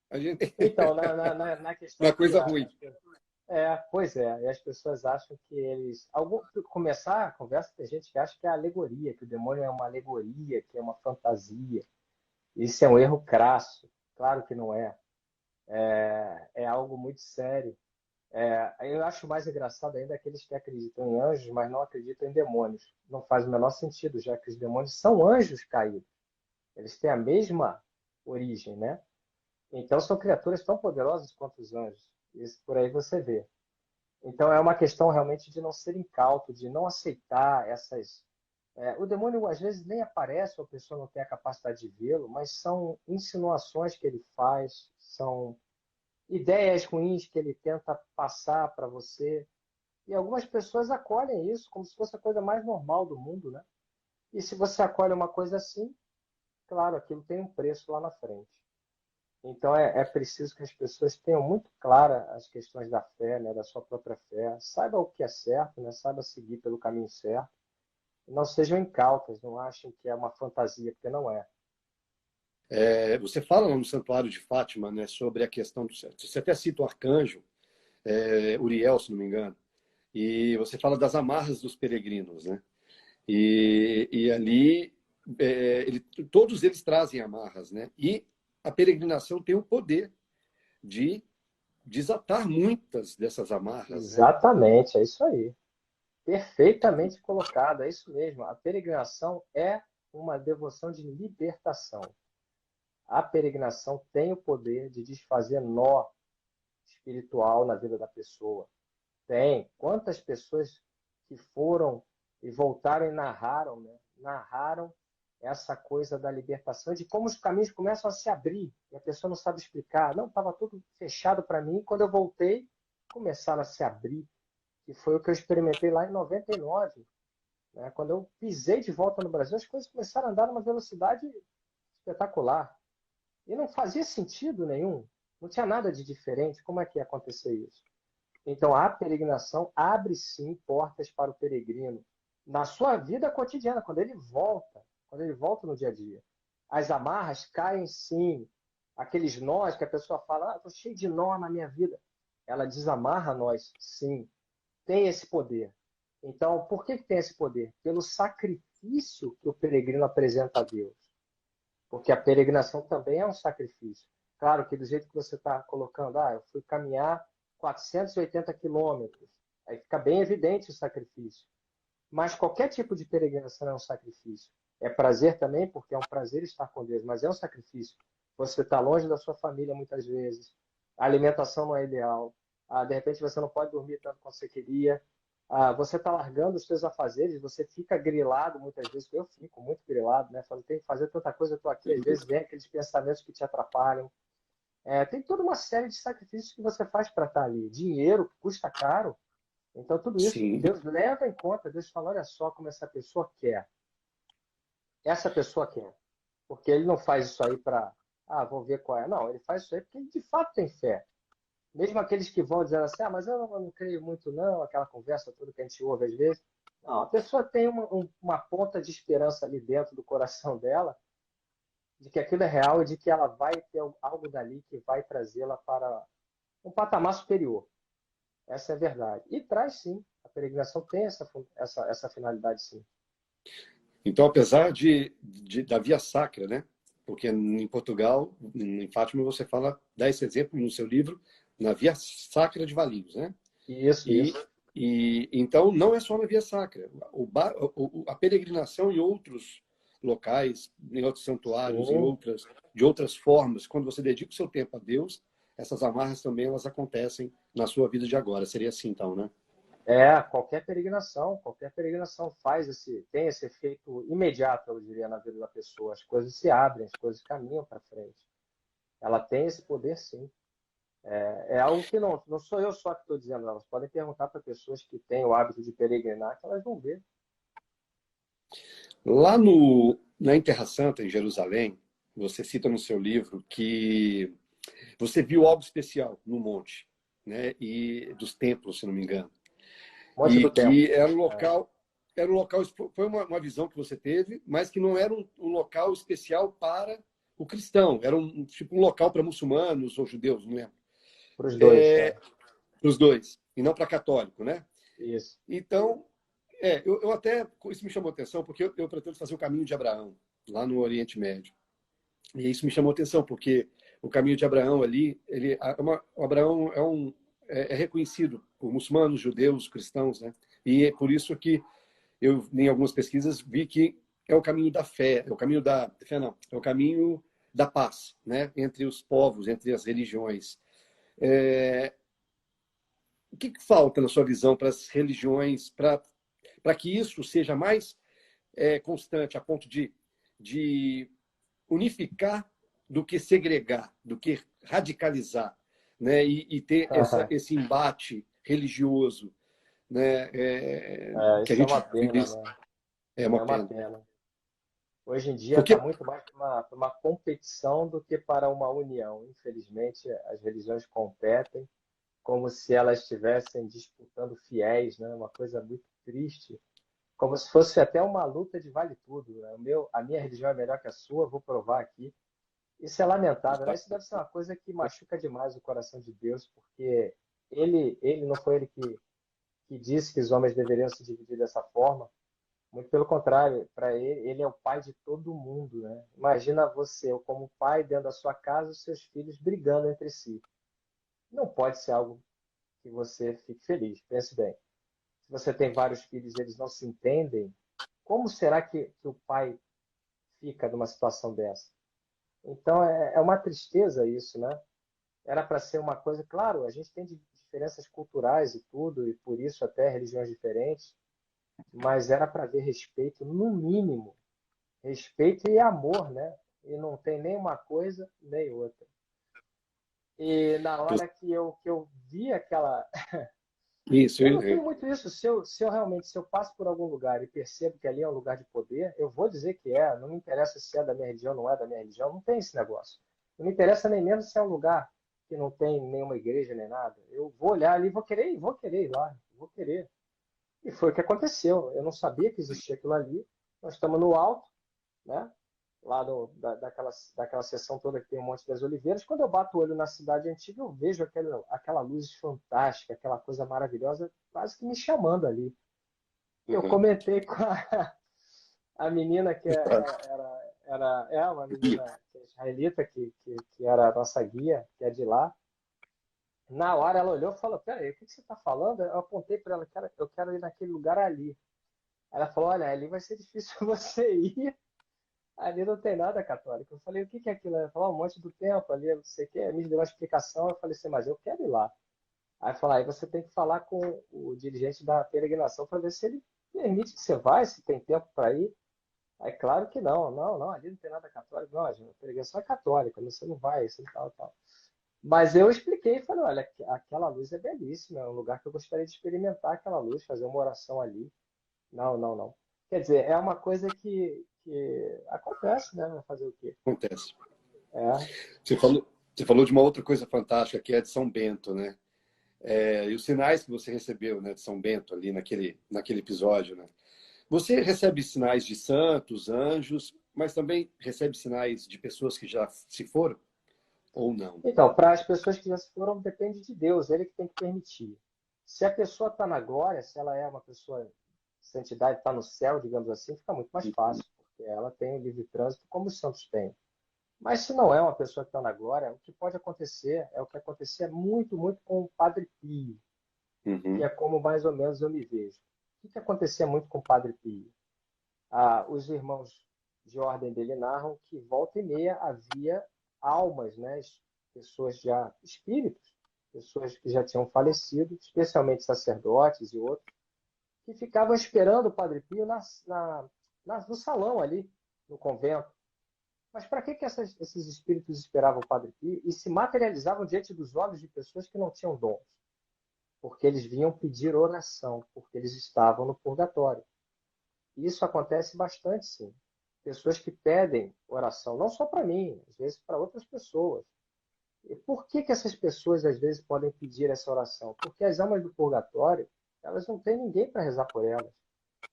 A gente... Então, na questão Uma que. coisa ruim. Pois é, e as pessoas acham que eles. Começar a conversa, tem gente que acha que é alegoria, que o demônio é uma alegoria, que é uma fantasia. Isso é um erro crasso. Claro que não é. É algo muito sério. Eu acho mais engraçado ainda aqueles que acreditam em anjos, mas não acreditam em demônios. Não faz o menor sentido, já que os demônios são anjos caídos. Eles têm a mesma origem, né? Então são criaturas tão poderosas quanto os anjos. Isso por aí você vê. Então é uma questão realmente de não ser incauto, de não aceitar essas. O demônio às vezes nem aparece, ou a pessoa não tem a capacidade de vê-lo, mas são insinuações que ele faz, são ideias ruins que ele tenta passar para você. E algumas pessoas acolhem isso como se fosse a coisa mais normal do mundo, né? E se você acolhe uma coisa assim, claro, aquilo tem um preço lá na frente. Então é preciso que as pessoas tenham muito clara as questões da fé, né, da sua própria fé, saiba o que é certo, né, saiba seguir pelo caminho certo, e não sejam incautas, não achem que é uma fantasia, porque não é. Você fala no Santuário de Fátima, né, sobre a questão do... Você até cita o arcanjo, Uriel, se não me engano, e você fala das amarras dos peregrinos, né? E ali, todos eles trazem amarras, né? E a peregrinação tem o poder de desatar muitas dessas amarras, né? Exatamente, é isso aí. Perfeitamente colocado, é isso mesmo. A peregrinação é uma devoção de libertação. A peregrinação tem o poder de desfazer nó espiritual na vida da pessoa. Tem. Quantas pessoas que foram e voltaram e narraram, né? Narraram essa coisa da libertação, de como os caminhos começam a se abrir e a pessoa não sabe explicar. Não, estava tudo fechado para mim. Quando eu voltei, começaram a se abrir. que foi o que eu experimentei lá em 99, né? Quando eu pisei de volta no Brasil, as coisas começaram a andar numa velocidade espetacular. E não fazia sentido nenhum. Não tinha nada de diferente. Como é que ia acontecer isso? Então, a peregrinação abre sim portas para o peregrino na sua vida cotidiana, quando ele volta no dia a dia. As amarras caem sim, aqueles nós que a pessoa fala, estou cheio de nó na minha vida. Ela desamarra nós, sim, tem esse poder. Então, por que tem esse poder? Pelo sacrifício que o peregrino apresenta a Deus. Porque a peregrinação também é um sacrifício. Claro que do jeito que você está colocando, eu fui caminhar 480 quilômetros, aí fica bem evidente o sacrifício. Mas qualquer tipo de peregrinação é um sacrifício. É prazer também, porque é um prazer estar com Deus, mas é um sacrifício. Você está longe da sua família muitas vezes, a alimentação não é ideal, de repente você não pode dormir tanto quanto você queria, você está largando os seus afazeres, você fica grilado muitas vezes, eu fico muito grilado, né? Falando, tem que fazer tanta coisa, eu estou aqui, às vezes vem aqueles pensamentos que te atrapalham. Tem toda uma série de sacrifícios que você faz para estar ali. Dinheiro que custa caro. Então, tudo isso Sim. Deus leva em conta. Deus fala, olha só como essa pessoa quer. Essa pessoa quer. Porque ele não faz isso aí para, vou ver qual é. Não, ele faz isso aí porque ele de fato tem fé. Mesmo aqueles que vão dizendo assim, mas eu não creio muito não, aquela conversa toda que a gente ouve às vezes. Não, a pessoa tem uma ponta de esperança ali dentro do coração dela, de que aquilo é real e de que ela vai ter algo dali que vai trazê-la para um patamar superior. Essa é a verdade. E traz sim, a peregrinação tem essa finalidade sim. Então, apesar da via sacra, né? Porque em Portugal, em Fátima, você dá esse exemplo no seu livro, na via sacra de Valinhos, né? Isso, isso. E então não é só na via sacra. A peregrinação em outros locais, em outros santuários, Sim. de outras formas, quando você dedica o seu tempo a Deus, essas amarras também elas acontecem na sua vida de agora. Seria assim, então, né? Qualquer peregrinação tem esse efeito imediato, eu diria, na vida da pessoa. As coisas se abrem, as coisas caminham para frente. Ela tem esse poder, sim. É algo que não sou eu só que estou dizendo, elas podem perguntar para pessoas que têm o hábito de peregrinar, que elas vão ver. Lá na Terra Santa, em Jerusalém, você cita no seu livro que você viu algo especial no monte, né? E dos templos, se não me engano. Monte E do Templo. que era um local, foi uma visão que você teve, mas que não era um local especial para o cristão, era tipo um local para muçulmanos ou judeus, não lembro. Para os dois, é. Para os dois, e não para católico, né? Isso. Então, eu até, isso me chamou atenção, porque eu pretendo fazer o caminho de Abraão, lá no Oriente Médio. E isso me chamou atenção, porque o caminho de Abraão ali, o Abraão é reconhecido por muçulmanos, judeus, cristãos, né? E é por isso que eu, em algumas pesquisas, vi que é o caminho da fé, é o caminho da fé, não, é o caminho da paz, né? Entre os povos, entre as religiões. O que falta na sua visão para as religiões, para que isso seja mais constante, a ponto de unificar do que segregar, do que radicalizar, né? E ter esse embate religioso, né? Que a Isso é gente uma vive. pena, né? É É uma uma pena. pena. Hoje em dia está Porque, muito mais para uma competição do que para uma união. Infelizmente, as religiões competem como se elas estivessem disputando fiéis, né? Uma coisa muito triste, como se fosse até uma luta de vale tudo, né? A minha religião é melhor que a sua, vou provar aqui. Isso é lamentável, né? Isso deve ser uma coisa que machuca demais o coração de Deus, porque ele não foi ele que disse que os homens deveriam se dividir dessa forma. Muito pelo contrário, para ele é o pai de todo mundo, né? Imagina você, como pai, dentro da sua casa, os seus filhos brigando entre si. Não pode ser algo que você fique feliz. Pense bem. Se você tem vários filhos e eles não se entendem, como será que o pai fica numa situação dessa? Então é uma tristeza isso, né? Era para ser uma coisa, claro, a gente tem diferenças culturais e tudo, e por isso até religiões diferentes, mas era para haver respeito, no mínimo, respeito e amor, né? E não tem nem uma coisa nem outra. E na hora que eu vi Isso, Eu não tenho muito isso. Se eu realmente, se eu passo por algum lugar e percebo que ali é um lugar de poder, eu vou dizer que é. Não me interessa se é da minha religião ou não é da minha religião. Não tem esse negócio. Não me interessa nem mesmo se é um lugar que não tem nenhuma igreja nem nada. Eu vou olhar ali, vou querer ir lá, vou querer. E foi o que aconteceu. Eu não sabia que existia aquilo ali. Nós estamos no alto, né? Lá daquela seção toda que tem um Monte das Oliveiras. Quando eu bato o olho na cidade antiga, eu vejo aquela luz fantástica, aquela coisa maravilhosa, quase que me chamando ali. E eu Uhum. comentei com a menina que é uma menina que é israelita, que era a nossa guia, que é de lá. Na hora ela olhou e falou: Peraí, o que você está falando? Eu apontei para ela: Eu quero ir naquele lugar ali. Ela falou: Olha, ali vai ser difícil você ir. Ali não tem nada católico. Eu falei: O que é aquilo? Ela falou: Um monte do tempo ali, não sei o que. Me deu uma explicação. Eu falei assim: Mas eu quero ir lá. Aí falou: Aí você tem que falar com o dirigente da peregrinação para ver se ele permite que você vá, se tem tempo para ir. Aí, claro que não, não, não, ali não tem nada católico, não, a peregrinação é católica, você não vai, isso e tal, tal. Mas eu expliquei e falei, olha, aquela luz é belíssima, é um lugar que eu gostaria de experimentar aquela luz, fazer uma oração ali. Não, não, não. Quer dizer, é uma coisa que acontece, né? Vai fazer o quê? Acontece. É. Você falou de uma outra coisa fantástica, que é de São Bento, né? E os sinais que você recebeu, né, de São Bento, ali naquele episódio, né? Você recebe sinais de santos, anjos, mas também recebe sinais de pessoas que já se foram ou não? Então, para as pessoas que já se foram, depende de Deus, ele que tem que permitir. Se a pessoa está na glória, se ela é uma pessoa, santidade, está no céu, digamos assim, fica muito mais fácil, porque ela tem o livre trânsito como os santos têm. Mas se não é uma pessoa que está na glória, o que pode acontecer é o que acontecia muito, muito com o Padre Pio, que Uhum. é como mais ou menos eu me vejo. O que acontecia muito com o Padre Pio? Os irmãos de ordem dele narram que volta e meia havia almas, né, pessoas já espíritos, pessoas que já tinham falecido, especialmente sacerdotes e outros, que ficavam esperando o Padre Pio no salão ali, no convento. Mas para que esses espíritos esperavam o Padre Pio e se materializavam diante dos olhos de pessoas que não tinham dons? Porque eles vinham pedir oração, porque eles estavam no purgatório. Isso acontece bastante, sim. Pessoas que pedem oração, não só para mim, às vezes para outras pessoas. E por que essas pessoas às vezes podem pedir essa oração? Porque as almas do purgatório, elas não têm ninguém para rezar por elas.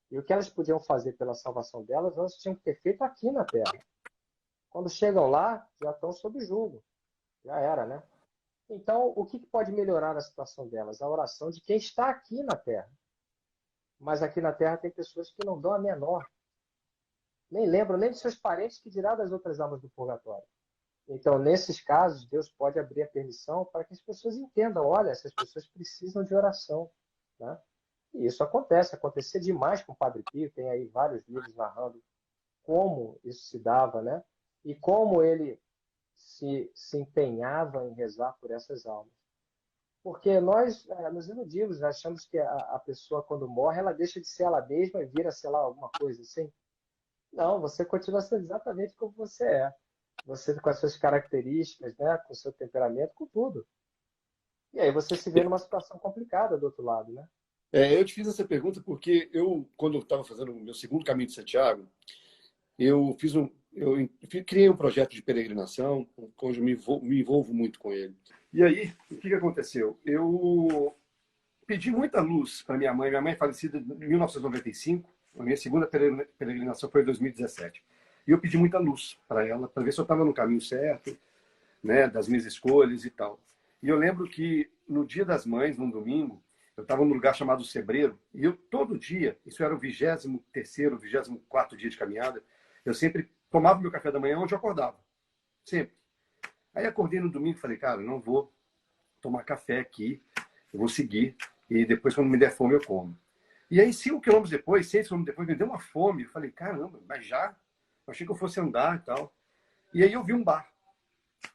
E o que elas podiam fazer pela salvação delas, elas tinham que ter feito aqui na Terra. Quando chegam lá, já estão sob julgo. Já era, né? Então, o que pode melhorar a situação delas? A oração de quem está aqui na Terra. Mas aqui na Terra tem pessoas que não dão a menor. Nem lembram nem de seus parentes, que dirá das outras almas do purgatório. Então, nesses casos, Deus pode abrir a permissão para que as pessoas entendam: olha, essas pessoas precisam de oração. Né? E isso acontece, acontecia demais com o Padre Pio, tem aí vários livros narrando como isso se dava, né? E como ele se empenhava em rezar por essas almas. Porque nós nos iludimos, nós achamos que a pessoa, quando morre, ela deixa de ser ela mesma e vira, sei lá, alguma coisa assim. Não, você continua sendo exatamente como você é. Você com as suas características, né, com o seu temperamento, com tudo. E aí você se vê numa situação complicada do outro lado, né? Eu te fiz essa pergunta porque quando eu estava fazendo o meu segundo caminho de Santiago, criei um projeto de peregrinação, onde eu me envolvo muito com ele. E aí, o que aconteceu? Eu pedi muita luz para minha mãe. Minha mãe é falecida em 1995. A minha segunda peregrinação foi em 2017. E eu pedi muita luz para ela, para ver se eu estava no caminho certo, né, das minhas escolhas e tal. E eu lembro que no Dia das Mães, num domingo, eu estava num lugar chamado Sebreiro, e eu todo dia, isso era o 23º, 24º dia de caminhada, eu sempre tomava meu café da manhã onde eu acordava. Sempre. Aí acordei no domingo e falei, cara, não vou tomar café aqui, eu vou seguir, e depois quando me der fome eu como. E aí 5 quilômetros depois, 6 quilômetros depois, me deu uma fome. Eu falei, caramba, mas já? Eu achei que eu fosse andar e tal. E aí eu vi um bar.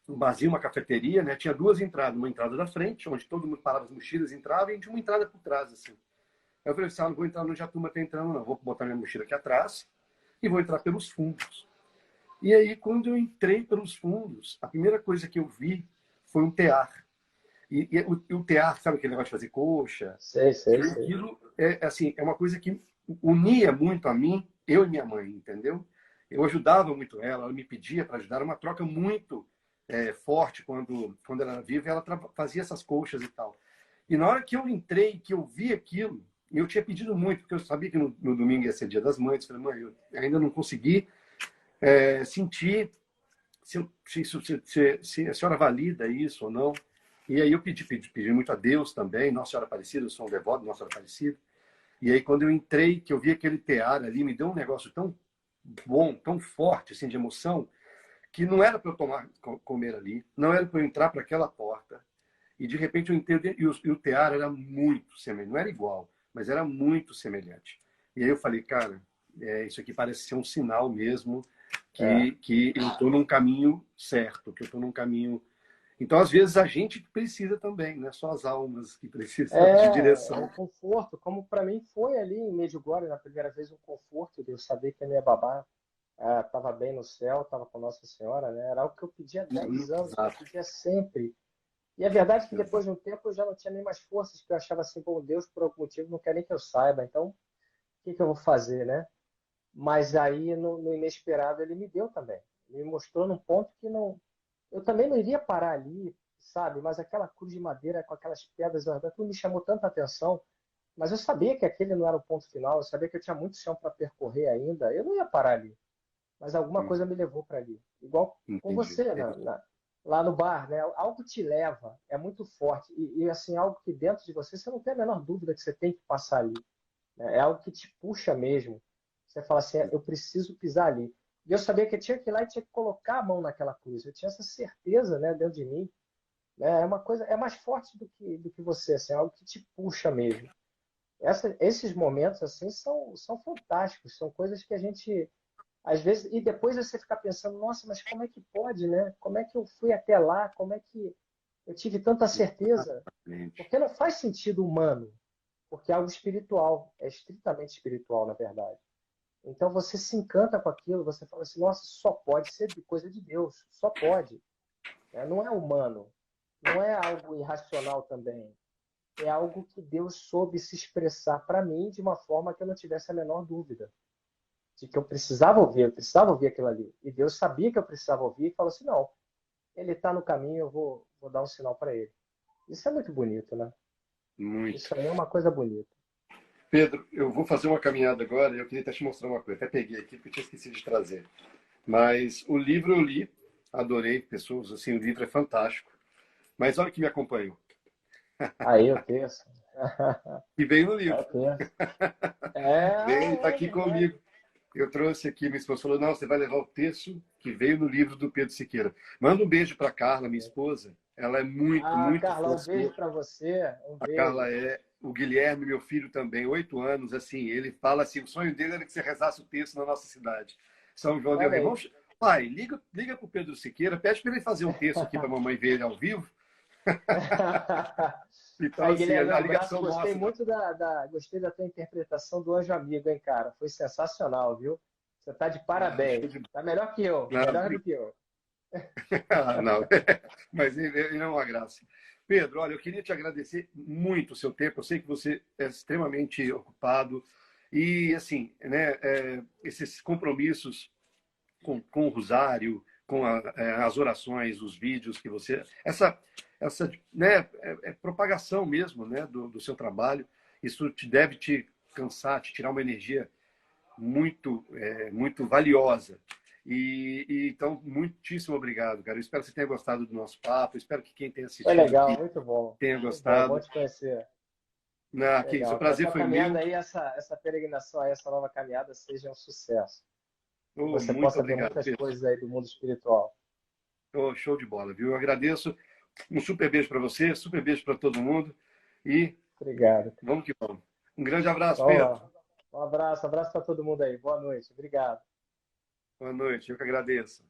Um barzinho, uma cafeteria, né? Tinha duas entradas. Uma entrada da frente, onde todo mundo parava as mochilas e entrava, e tinha uma entrada por trás, assim. Aí eu falei assim, não vou entrar onde a turma está entrando, não. Vou botar minha mochila aqui atrás e vou entrar pelos fundos. E aí, quando eu entrei pelos fundos, a primeira coisa que eu vi foi um tear. o tear, sabe aquele negócio de fazer coxa? Sei, E sei, sei. aquilo assim, é uma coisa que unia muito a mim, eu e minha mãe, entendeu? Eu ajudava muito ela me pedia para ajudar, era uma troca muito forte quando ela era viva, e ela fazia essas colchas e tal. E na hora que eu entrei, que eu vi aquilo, e eu tinha pedido muito, porque eu sabia que no domingo ia ser Dia das Mães, eu falei, mãe, eu ainda não consegui sentir se a senhora valida isso ou não. E aí eu pedi muito a Deus também, Nossa Senhora Aparecida, eu sou um devoto de Nossa Senhora Aparecida. E aí quando eu entrei, que eu vi aquele tear ali, me deu um negócio tão bom, tão forte, assim, de emoção, que não era para eu comer ali, não era para eu entrar para aquela porta. E de repente eu entrei, e o tear era muito semelhante, não era igual, mas era muito semelhante. E aí eu falei, cara, isso aqui parece ser um sinal mesmo É. que eu estou num caminho certo, que eu estou num caminho. Então, às vezes, a gente precisa também, não é só as almas que precisam de É um direção. conforto, como para mim foi ali em Medjugorje, na primeira vez, um conforto de eu saber que a minha babá estava bem no céu, estava com Nossa Senhora, né? Era algo que eu pedia há 10 anos, que eu Exato. pedia sempre. E é verdade que depois Exato. de um tempo eu já não tinha nem mais forças, que eu achava assim, bom, Deus por algum motivo não quer nem que eu saiba, então o que que eu vou fazer, né? Mas aí no inesperado ele me deu também. Me mostrou num ponto que não. Eu também não iria parar ali, sabe? Mas aquela cruz de madeira com aquelas pedras, tudo me chamou tanta atenção. Mas eu sabia que aquele não era o ponto final, eu sabia que eu tinha muito chão para percorrer ainda. Eu não ia parar ali, mas alguma coisa me levou para ali. Igual com Entendi. você, lá no bar, né? Algo te leva, é muito forte. Assim, algo que dentro de você, você não tem a menor dúvida que você tem que passar ali, né? É algo que te puxa mesmo. Você fala assim, eu preciso pisar ali. E eu sabia que eu tinha que ir lá e tinha que colocar a mão naquela cruz. Eu tinha essa certeza, né, dentro de mim. Né? É uma coisa, é mais forte do que você, assim, é algo que te puxa mesmo. Esses momentos assim são fantásticos, são coisas que a gente às vezes e depois você fica pensando, nossa, mas como é que pode, né? Como é que eu fui até lá? Como é que eu tive tanta certeza? Exatamente. Porque não faz sentido humano, porque é algo espiritual, é estritamente espiritual, na verdade. Então você se encanta com aquilo, você fala assim, nossa, só pode ser de coisa de Deus, só pode, né? Não é humano, não é algo irracional também. É algo que Deus soube se expressar para mim de uma forma que eu não tivesse a menor dúvida de que eu precisava ouvir aquilo ali. E Deus sabia que eu precisava ouvir e falou assim: não, ele está no caminho, eu vou dar um sinal para ele. Isso é muito bonito, né? Muito. Isso aí é uma coisa bonita. Pedro, eu vou fazer uma caminhada agora e eu queria até te mostrar uma coisa. Até peguei aqui porque eu tinha esquecido de trazer. Mas o livro eu li, adorei, pessoas, assim, o livro é fantástico. Mas olha que me acompanhou. Aí o texto. E veio no É livro. o texto. É, Veio, está é aqui verdade. comigo. Eu trouxe aqui, minha esposa falou, não, você vai levar o texto que veio no livro do Pedro Siqueira. Manda um beijo para Carla, minha esposa. Ela é muito, Ah, muito Carla, um força. beijo para você. Um A Carla beijo. o Guilherme, meu filho também, 8 anos, assim, ele fala assim, o sonho dele era que você rezasse o texto na nossa cidade. São João del Olha Rei. aí. Pai, liga para o Pedro Siqueira, pede para ele fazer um texto aqui para a mamãe ver ele ao vivo. Então, Aí, assim, Guilherme, um a abraço. ligação Gostei nossa. muito gostei da tua interpretação do Anjo Amigo, hein, cara? Foi sensacional, viu? Você tá de Show parabéns. de... Tá melhor que eu, Não, melhor do que eu. não, mas ele é uma graça. Pedro, olha, eu queria te agradecer muito o seu tempo. Eu sei que você é extremamente ocupado e, assim, né, esses compromissos com o rosário, com as orações, os vídeos que você. Essa né, propagação mesmo, né, do seu trabalho. Isso deve te cansar, te tirar uma energia muito, muito valiosa. Então, muitíssimo obrigado, cara. Eu espero que você tenha gostado do nosso papo. Eu espero que quem tenha Foi assistido legal, aqui muito bom. tenha Muito bom, bom gostado. te conhecer. Que isso, o Legal. Que a prazer tua foi meu. caminhada aí, essa peregrinação aí, essa nova caminhada seja um sucesso. Que Oh, você muito possa ver obrigado, muitas Pedro. coisas aí do mundo espiritual. Oh, show de bola, viu? Eu agradeço. Um super beijo para você, super beijo para todo mundo. E Obrigado. vamos que vamos. Um grande abraço, Vamos Pedro. lá. Um abraço para todo mundo aí. Boa noite. Obrigado. Boa noite, eu que agradeço.